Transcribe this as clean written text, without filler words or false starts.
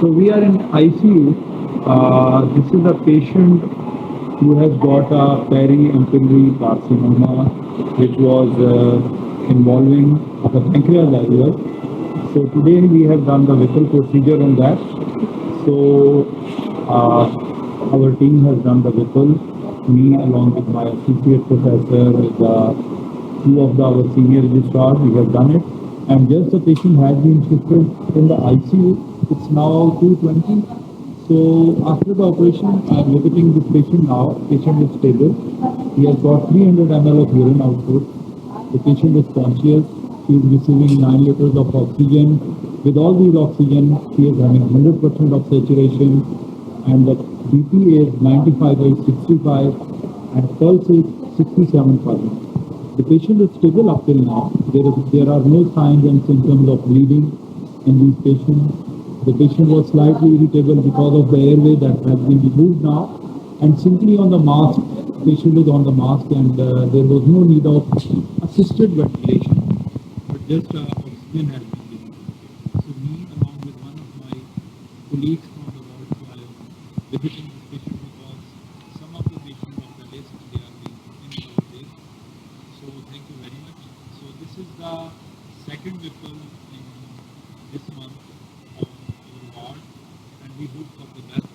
So we are in ICU. This is a patient who has got a peri-inflammatory carcinoma, which was involving the pancreas as well. So today we have done the Whipple procedure on that. So our team has done the Whipple. Me along with my associate professor, with two of our senior registrars, we have done it. And just the patient has been shifted in the ICU. It's now 2:20. So after the operation, I'm visiting this patient now. Patient is stable. He has got 300 ml of urine output. The patient is conscious. She is receiving 9 liters of oxygen. With all these oxygen, she is having 100% of saturation, and the BP is 95/65 and pulse is 67%. The patient is stable up till now. There are no signs and symptoms of bleeding in these patients. The patient was slightly irritable because of the airway that has been removed now, and simply on the mask, patient is on the mask, and there was no need of assisted ventilation, but just oxygen has been given. So me, along with one of my colleagues from the ward, so I am visiting this patient because some of the patients on the list, they are being in our list. So thank you very much. So this is the second Whipple in this month on our ward, and we hope for the best.